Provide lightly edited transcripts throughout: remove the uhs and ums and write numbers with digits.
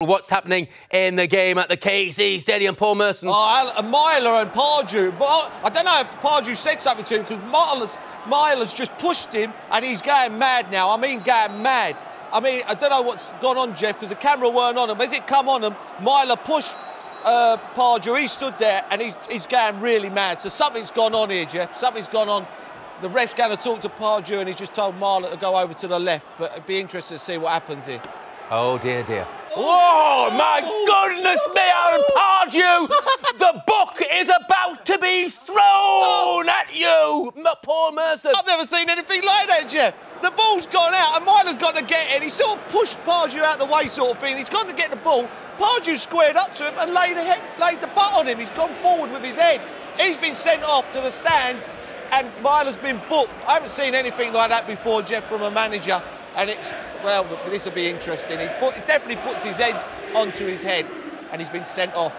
What's happening in the game at the KC Stadium, Paul Merson? Meyler and Pardew. But I don't know if Pardew said something to him because Meyler's just pushed him and he's going mad now. I mean, going mad. I mean, I don't know what's gone on, Jeff, because the camera weren't on him. As it come on him, Meyler pushed Pardew. He stood there and he's going really mad. So something's gone on here, Jeff. Something's gone on. The ref's going to talk to Pardew and he's just told Meyler to go over to the left. But it'd be interesting to see what happens here. Oh, dear, dear. Oh, my goodness me, Alan Pardew! The book is about to be thrown at you, Paul Merson. I've never seen anything like that, Jeff. The ball's gone out and Meyler's got to get it. He sort of pushed Pardew out the way sort of thing. He's got to get the ball. Pardew squared up to him and laid the butt on him. He's gone forward with his head. He's been sent off to the stands and Meyler's been booked. I haven't seen anything like that before, Jeff, from a manager. And it's, well, this will be interesting. He definitely puts his head onto his head and he's been sent off.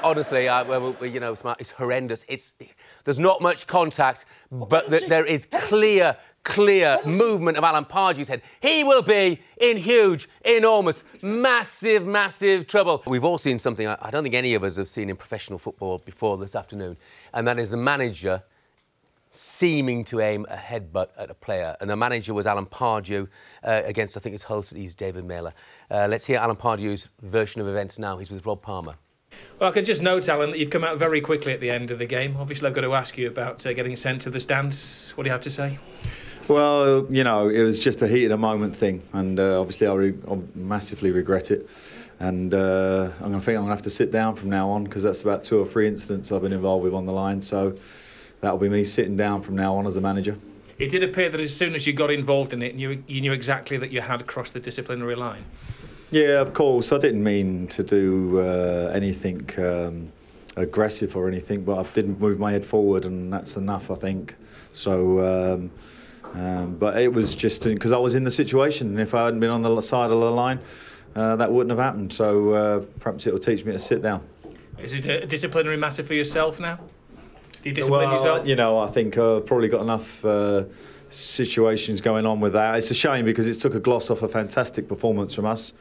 Honestly, you know, it's horrendous. There's not much contact, but there is clear movement of Alan Pardew's head. He will be in huge, enormous, massive trouble. We've all seen something I don't think any of us have seen in professional football before this afternoon, and that is the manager seeming to aim a headbutt at a player. And the manager was Alan Pardew against, I think it's Hull City's David Meyler. Let's hear Alan Pardew's version of events now. He's with Rob Palmer. Well, I can just note, Alan, that you've come out very quickly at the end of the game. Obviously, I've got to ask you about getting sent to the stands. What do you have to say? Well, you know, it was just a heat of the moment thing. And obviously, I massively regret it. And I'm going to have to sit down from now on because that's about 2 or 3 incidents I've been involved with on the line. So that'll be me sitting down from now on as a manager. It did appear that as soon as you got involved in it, you knew exactly that you had crossed the disciplinary line. Yeah, of course. I didn't mean to do anything aggressive or anything, but I didn't move my head forward, and that's enough, I think. So, but it was just because I was in the situation, and if I hadn't been on the side of the line, that wouldn't have happened. So perhaps it will teach me to sit down. Is it a disciplinary matter for yourself now? Do you discipline yourself? You know, I think I've probably got enough situations going on with that. It's a shame because it took a gloss off a fantastic performance from us.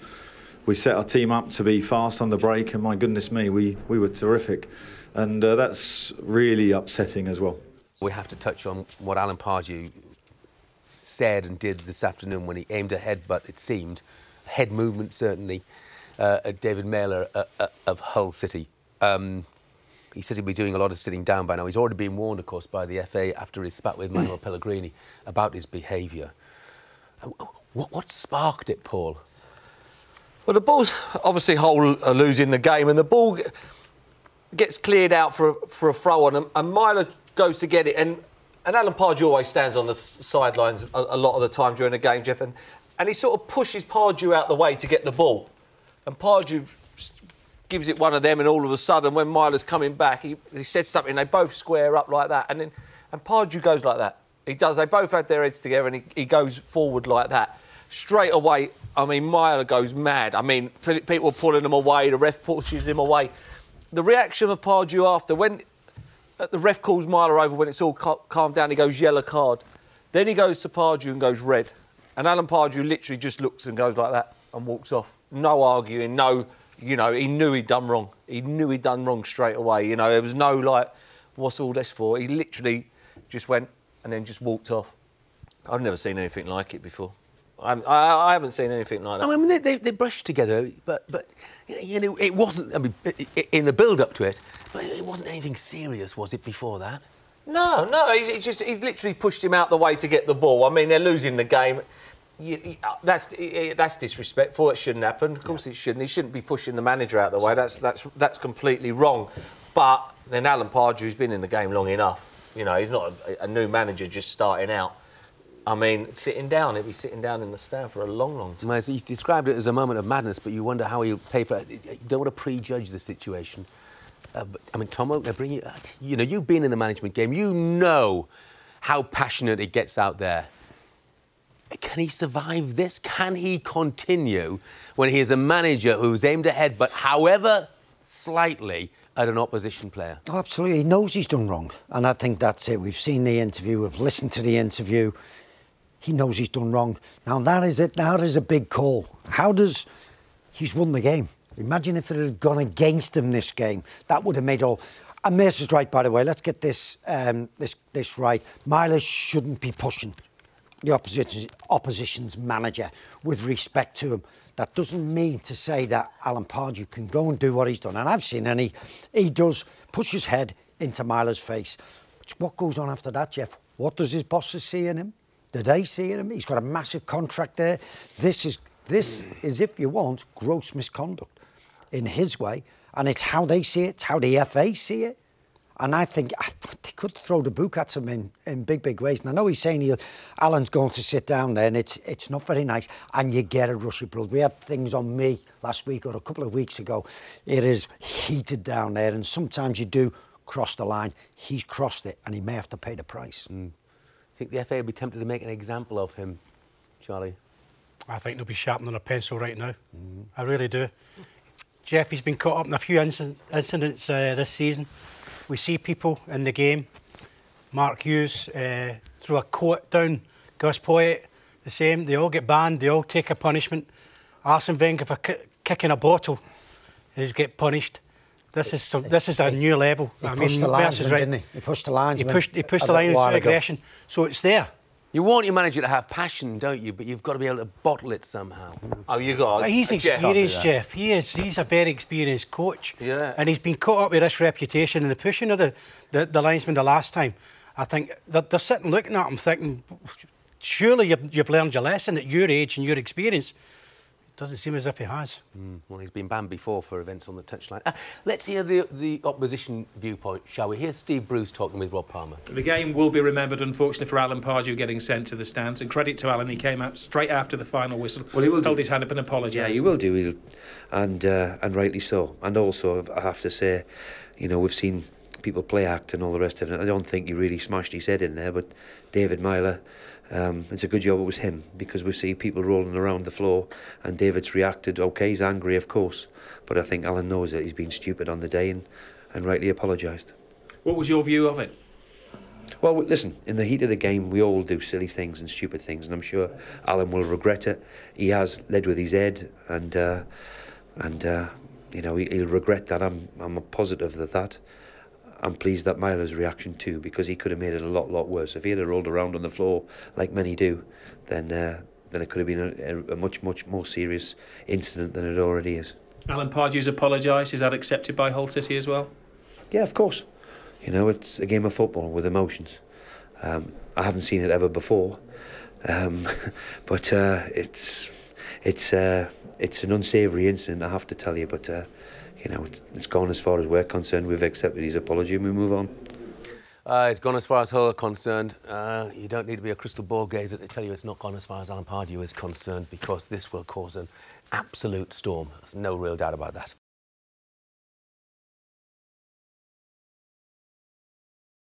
We set our team up to be fast on the break, and my goodness me, we were terrific. And that's really upsetting as well. We have to touch on what Alan Pardew said and did this afternoon when he aimed a headbutt, it seemed, head movement certainly, at David Meyler of Hull City. He said he'd be doing a lot of sitting down by now. He's already been warned, of course, by the FA after his spat with Manuel Pellegrini about his behaviour. What sparked it, Paul? Well, the Bulls, obviously, Hull are losing the game, and the ball gets cleared out for a throw on, and Meyler goes to get it, and Alan Pardew always stands on the sidelines a lot of the time during the game, Jeff, and he sort of pushes Pardew out the way to get the ball, and Pardew gives it one of them, and all of a sudden, when Meyler's coming back, he says something, they both square up like that, and Pardew goes like that. He does. They both had their heads together, and he goes forward like that. Straight away, I mean, Meyler goes mad. I mean, people are pulling him away, the ref pushes him away. The reaction of Pardew after, when the ref calls Meyler over, when it's all calmed down, he goes yellow card. Then he goes to Pardew and goes red. And Alan Pardew literally just looks and goes like that and walks off. No arguing, no... You know, he knew he'd done wrong. He knew he'd done wrong straight away. You know, there was no, like, what's all this for? He literally just went and then just walked off. I've never seen anything like it before. I haven't seen anything like that. I mean, they brushed together, but you know, it wasn't, I mean, in the build-up to it, but it wasn't anything serious, was it, before that? No, he's literally pushed him out the way to get the ball. I mean, they're losing the game. That's disrespectful. It shouldn't happen. Of course, it shouldn't. He shouldn't be pushing the manager out the way. That's completely wrong. But then Alan Pardew's been in the game long enough. You know, he's not a new manager just starting out. I mean, sitting down, he'll be sitting down in the stand for a long time. Well, he's described it as a moment of madness, but you wonder how he'll pay for it. You don't want to prejudge the situation. But, I mean, Tom, I bring you. You know, you've been in the management game. You know how passionate it gets out there. Can he survive this? Can he continue when he is a manager who's aimed a headbutt, however slightly, at an opposition player? Oh, absolutely. He knows he's done wrong. And I think that's it. We've seen the interview. We've listened to the interview. He knows he's done wrong. Now, that is it. That is a big call. How does he's won the game. Imagine if it had gone against him this game. That would have made all... And Mercer's right, by the way. Let's get this right. Meyler shouldn't be pushing the opposition's manager with respect to him. That doesn't mean to say that Alan Pardew can go and do what he's done. And I've seen, and he does push his head into Meyler's face. It's what goes on after that, Jeff. What does his bosses see in him? Do they see in him? He's got a massive contract there. This is, if you want, gross misconduct in his way. And it's how they see it, it's how the FA see it. And I think they could throw the book at him in big ways. And I know he's saying Alan's going to sit down there, and it's not very nice. And you get a rush of blood. We had things on me last week or a couple of weeks ago. It is heated down there, and sometimes you do cross the line. He's crossed it, and he may have to pay the price. I think the FA would be tempted to make an example of him, Charlie. I think they'll be sharpening their pencil right now. I really do. Jeff, he's been caught up in a few incidents this season. We see people in the game. Mark Hughes threw a coat down Gus Poyet, the same. They all get banned. They all take a punishment. Arsene Wenger for kicking a bottle, he's get punished. This is a new level. He pushed the lines, didn't he? He pushed the lines. He pushed the lines with aggression. So it's there. You want your manager to have passion, don't you? But you've got to be able to bottle it somehow. Oh, you got. He's experienced, Jeff. He's a very experienced coach. Yeah. And he's been caught up with this reputation and the pushing of the linesman the last time. I think they're sitting looking at him thinking, surely you've learned your lesson at your age and your experience. Doesn't seem as if he has. Well, he's been banned before for events on the touchline. Let's hear the opposition viewpoint, shall we? Here's Steve Bruce talking with Rob Palmer. The game will be remembered, unfortunately, for Alan Pardew getting sent to the stands. And credit to Alan, he came out straight after the final whistle. Well, he will held his hand up and apologised. Yeah, he will do, and rightly so. And also, I have to say, you know, we've seen people play act and all the rest of it. I don't think he really smashed his head in there, but David Meyler, it's a good job it was him, because we see people rolling around the floor and David's reacted. OK, he's angry, of course, but I think Alan knows that he's been stupid on the day and rightly apologised. What was your view of it? Well, listen, in the heat of the game, we all do silly things and stupid things, and I'm sure Alan will regret it. He has led with his head, and you know, he'll regret that. I'm positive of that. I'm pleased that Meyler's reaction too, because he could have made it a lot worse. If he had rolled around on the floor like many do, then it could have been a much more serious incident than it already is. Alan Pardew's apologised. Is that accepted by Hull City as well? Yeah, of course. You know, it's a game of football with emotions. I haven't seen it ever before, but it's an unsavoury incident, I have to tell you. But you know, it's gone as far as we're concerned. We've accepted his apology and we move on. It's gone as far as Hull are concerned. You don't need to be a crystal ball gazer to tell you it's not gone as far as Alan Pardew is concerned, because this will cause an absolute storm. There's no real doubt about that.